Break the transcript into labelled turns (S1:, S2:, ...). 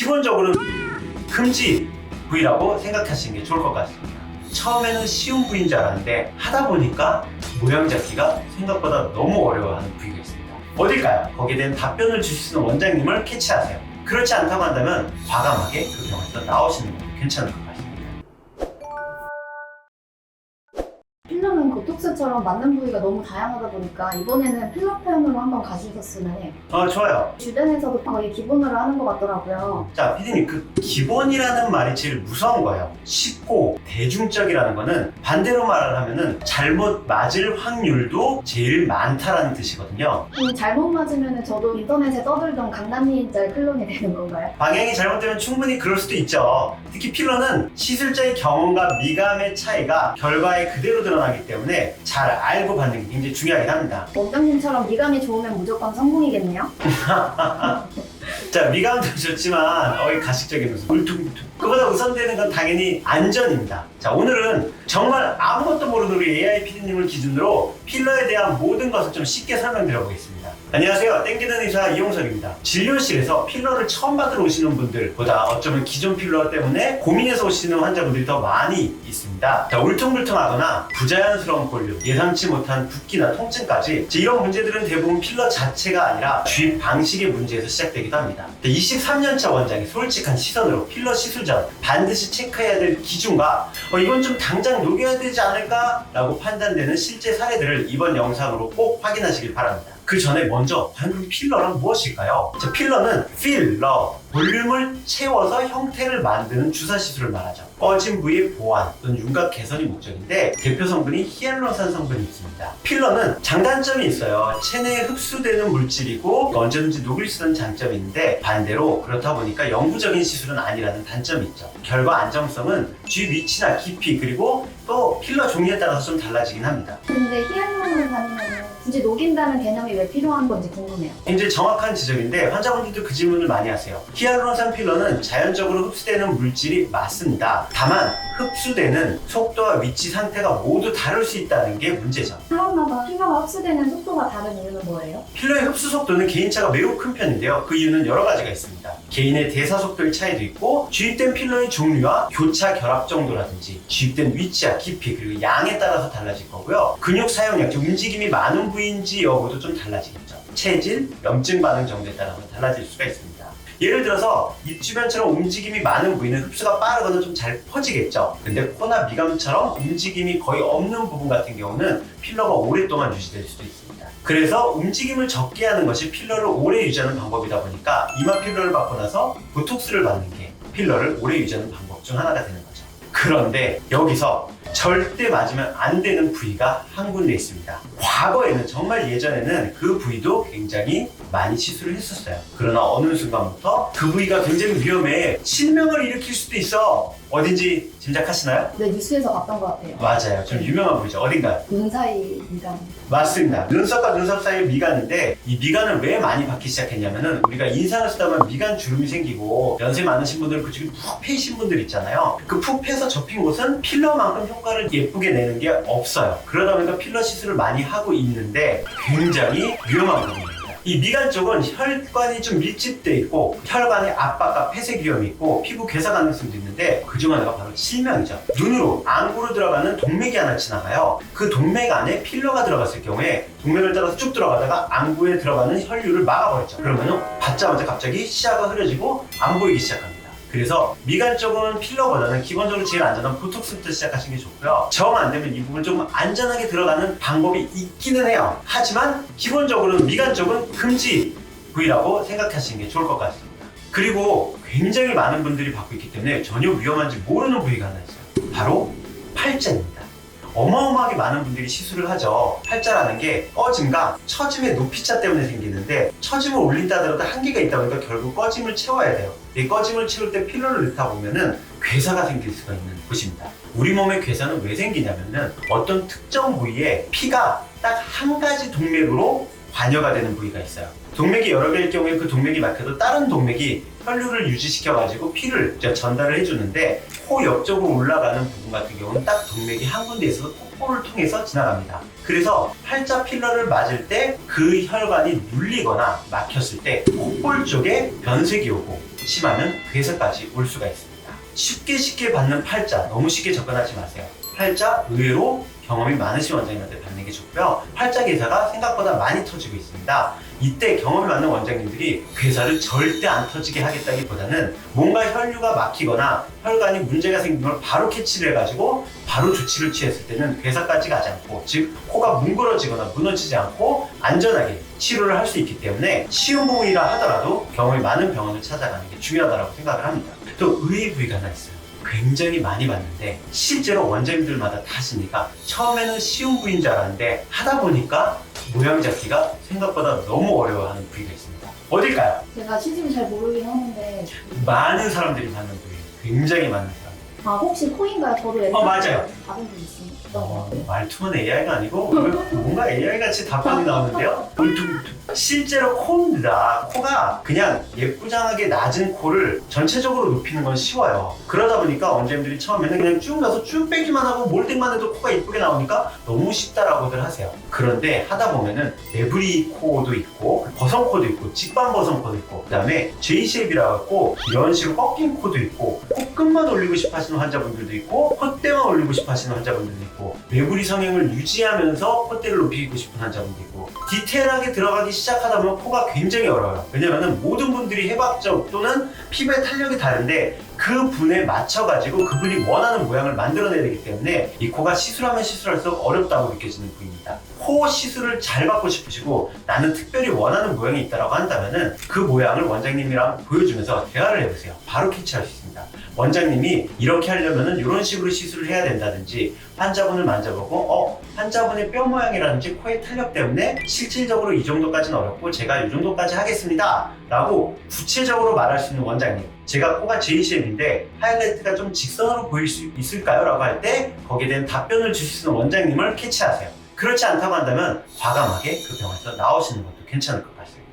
S1: 기본적으로 금지 부위라고 생각하시는 게 좋을 것 같습니다. 처음에는 쉬운 부위인 줄 알았는데 하다 보니까 모양 잡기가 생각보다 너무 어려워하는 부위가 있습니다. 어딜까요? 거기에 대한 답변을 주실 수 있는 원장님을 캐치하세요. 그렇지 않다고 한다면 과감하게 그 병원에서 나오시는 것도 괜찮을 것 같습니다.
S2: 필러는 보톡스처럼 맞는 부위가 너무 다양하다 보니까 이번에는 필러 편으로 한번 가주셨으면 해요.
S1: 좋아요.
S2: 주변에서도 거의 기본으로 하는 것 같더라고요.
S1: 자, 피디님, 그 기본이라는 말이 제일 무서운 거예요. 쉽고 대중적이라는 거는 반대로 말을 하면은 잘못 맞을 확률도 제일 많다라는 뜻이거든요.
S2: 잘못 맞으면 저도 인터넷에 떠들던 강남리인짤 클론이 되는 건가요?
S1: 방향이 잘못되면 충분히 그럴 수도 있죠. 특히 필러는 시술자의 경험과 미감의 차이가 결과에 그대로 드러나기 때문에 잘 알고 받는 게 굉장히 중요하긴 합니다.
S2: 원장님처럼 미감이 좋으면 무조건 성공이겠네요?
S1: 자, 미감도 좋지만 가식적인 모습, 울퉁불퉁. 그보다 우선되는 건 당연히 안전입니다. 자, 오늘은 정말 아무것도 모르는 우리 AI PD님을 기준으로 필러에 대한 모든 것을 좀 쉽게 설명드려 보겠습니다. 안녕하세요. 땡기는 의사 이용석입니다. 진료실에서 필러를 처음 받으러 오시는 분들보다 어쩌면 기존 필러 때문에 고민해서 오시는 환자분들이 더 많이 있습니다. 자, 울퉁불퉁하거나 부자연스러운 볼륨, 예상치 못한 붓기나 통증까지 이런 문제들은 대부분 필러 자체가 아니라 주입 방식의 문제에서 시작되기도 합니다. 23년차 원장이 솔직한 시선으로 필러 시술 전 반드시 체크해야 될 기준과 이건 좀 당장 녹여야 되지 않을까? 라고 판단되는 실제 사례들을 이번 영상으로 꼭 확인하시길 바랍니다. 그 전에 먼저 과연 필러는 무엇일까요? 자, 필러는 필러, 볼륨을 채워서 형태를 만드는 주사 시술을 말하죠. 꺼진 부위의 보완 또는 윤곽 개선이 목적인데 대표 성분이 히알루론산 성분이 있습니다. 필러는 장단점이 있어요. 체내에 흡수되는 물질이고 언제든지 녹일 수 있는 장점이 있는데 반대로 그렇다 보니까 영구적인 시술은 아니라는 단점이 있죠. 결과 안정성은 주입 위치나 깊이 그리고 또 필러 종류에 따라서 좀 달라지긴 합니다.
S2: 근데 히알루론산이면 굳이 녹인다는 개념이 왜 필요한 건지 궁금해요.
S1: 굉장히 정확한 지적인데 환자분들도 그 질문을 많이 하세요. 히알루론산 필러는 자연적으로 흡수되는 물질이 맞습니다. 다만 흡수되는 속도와 위치 상태가 모두 다를 수 있다는 게 문제죠.
S2: 사람마다 필러가 흡수되는 속도가 다른 이유는 뭐예요?
S1: 필러의 흡수 속도는 개인차가 매우 큰 편인데요. 그 이유는 여러 가지가 있습니다. 개인의 대사 속도의 차이도 있고 주입된 필러의 종류와 교차 결합 정도라든지 주입된 위치와 깊이 그리고 양에 따라서 달라질 거고요. 근육 사용량, 즉 움직임이 많은 부위인지 여부도 좀 달라지겠죠. 체질, 염증 반응 정도에 따라서 달라질 수가 있습니다. 예를 들어서 입 주변처럼 움직임이 많은 부위는 흡수가 빠르거나 좀 잘 퍼지겠죠. 근데 코나 미감처럼 움직임이 거의 없는 부분 같은 경우는 필러가 오랫동안 유지될 수도 있습니다. 그래서 움직임을 적게 하는 것이 필러를 오래 유지하는 방법이다 보니까 이마 필러를 받고 나서 보톡스를 받는 게 필러를 오래 유지하는 방법 중 하나가 되는 거죠. 그런데 여기서 절대 맞으면 안 되는 부위가 한 군데 있습니다. 과거에는 정말 예전에는 그 부위도 굉장히 많이 시술을 했었어요. 그러나 어느 순간부터 그 부위가 굉장히 위험해 실명을 일으킬 수도 있어. 어딘지 짐작하시나요?
S2: 네, 뉴스에서 봤던 것 같아요.
S1: 맞아요. 좀 유명한 부위죠. 어딘가요?
S2: 눈 사이 미감.
S1: 맞습니다. 눈썹과 눈썹 사이의 미간인데 이 미간을 왜 많이 받기 시작했냐면은 우리가 인상을 쓰다 보면 미간 주름이 생기고 연세 많으신 분들은 그쪽에 푹 패이신 분들 있잖아요. 그 푹 패서 접힌 곳은 필러만큼 효과를 예쁘게 내는 게 없어요. 그러다 보니까 필러 시술을 많이 하고 있는데 굉장히 위험한 부분입니다. 이 미간 쪽은 혈관이 좀 밀집돼 있고 혈관의 압박과 폐색 위험이 있고 피부 괴사 가능성도 있는데 그중 하나가 바로 실명이죠. 눈으로 안구로 들어가는 동맥이 하나 지나가요. 그 동맥 안에 필러가 들어갔을 경우에 동맥을 따라서 쭉 들어가다가 안구에 들어가는 혈류를 막아버렸죠. 그러면 받자마자 갑자기 시야가 흐려지고 안 보이기 시작합니다. 그래서 미간 쪽은 필러보다는 기본적으로 제일 안전한 보톡스부터 시작하시는 게 좋고요. 정 안 되면 이 부분 좀 안전하게 들어가는 방법이 있기는 해요. 하지만 기본적으로는 미간 쪽은 금지 부위라고 생각하시는 게 좋을 것 같습니다. 그리고 굉장히 많은 분들이 받고 있기 때문에 전혀 위험한지 모르는 부위가 하나 있어요. 바로 팔자입니다. 어마어마하게 많은 분들이 시술을 하죠. 팔자라는 게 꺼짐과 처짐의 높이차 때문에 생기는데 처짐을 올린다 하더라도 한계가 있다 보니까 결국 꺼짐을 채워야 돼요. 이 꺼짐을 채울 때 필러를 넣다 보면은 괴사가 생길 수가 있는 곳입니다. 우리 몸의 괴사는 왜 생기냐면은 어떤 특정 부위에 피가 딱 한 가지 동맥으로 관여가 되는 부위가 있어요. 동맥이 여러 개일 경우에 그 동맥이 막혀도 다른 동맥이 혈류를 유지시켜가지고 피를 전달을 해주는데 코 옆쪽으로 올라가는 부분 같은 경우는 딱 동맥이 한 군데 있어서 콧볼을 통해서 지나갑니다. 그래서 팔자 필러를 맞을 때 그 혈관이 눌리거나 막혔을 때 콧볼 쪽에 변색이 오고 심하면 괴사까지 올 수가 있습니다. 쉽게 받는 팔자 너무 쉽게 접근하지 마세요. 팔자 의외로 경험이 많으신 원장님한테 받는 게 좋고요. 팔자 괴사가 생각보다 많이 터지고 있습니다. 이때 경험이 많은 원장님들이 괴사를 절대 안 터지게 하겠다기보다는 뭔가 혈류가 막히거나 혈관이 문제가 생긴 걸 바로 캐치를 해가지고 바로 조치를 취했을 때는 괴사까지 가지 않고, 즉 코가 뭉그러지거나 무너지지 않고 안전하게 치료를 할 수 있기 때문에 쉬운 부위라 하더라도 경험이 많은 병원을 찾아가는 게 중요하다고 생각을 합니다. 또 의의 부위가 하나 있어요. 굉장히 많이 봤는데 실제로 원장님들마다 다 하시니까 처음에는 쉬운 부위인 줄 알았는데 하다 보니까 모양 잡기가 생각보다 너무 어려워하는 부위가 있습니다. 어딜까요?
S2: 제가 시집을 잘 모르긴 하는데.
S1: 많은 사람들이 받는 부위, 굉장히 많은 사람.
S2: 아, 혹시 코인가요? 저도 예전에
S1: 맞아요.
S2: 받은 적 있습니다.
S1: 말투는 AI가 아니고 뭔가 AI 같이 답변이 나오는데요. 실제로 코입니다. 코가 그냥 예쁘장하게 낮은 코를 전체적으로 높이는 건 쉬워요. 그러다 보니까 원장님들이 처음에는 그냥 쭉 나서 쭉 빼기만 하고 몰딩만 해도 코가 예쁘게 나오니까 너무 쉽다라고들 하세요. 그런데 하다 보면은 매부리 코도 있고 버선코도 있고 직방 버선코도 있고 그다음에 J쉐입이라 갖고 이런 식으로 꺾인 코도 있고 코끝만 올리고 싶어 하시는 환자분들도 있고 콧대만 올리고 싶어 하시는 환자분들도 있고 매부리 성형을 유지하면서 콧대를 높이고 싶은 환자분도 있고 디테일하게 들어가기 시작하다 보면 코가 굉장히 어려워요. 왜냐면은 모든 분들이 해박적 또는 피부의 탄력이 다른데 그 분에 맞춰가지고 그분이 원하는 모양을 만들어내야 되기 때문에 이 코가 시술하면 시술할수록 어렵다고 느껴지는 부위입니다. 코 시술을 잘 받고 싶으시고 나는 특별히 원하는 모양이 있다고 한다면은 그 모양을 원장님이랑 보여주면서 대화를 해보세요. 바로 캐치할 수 있습니다. 원장님이 이렇게 하려면은 이런 식으로 시술을 해야 된다든지 환자분을 만져보고 환자분의 뼈 모양이라든지 코의 탄력 때문에 실질적으로 이 정도까지는 어렵고 제가 이 정도까지 하겠습니다 라고 구체적으로 말할 수 있는 원장님, 제가 코가 J쉐입인데 하이라이트가 좀 직선으로 보일 수 있을까요? 라고 할 때 거기에 대한 답변을 주실 수 있는 원장님을 캐치하세요. 그렇지 않다고 한다면 과감하게 그 병원에서 나오시는 것도 괜찮을 것 같습니다.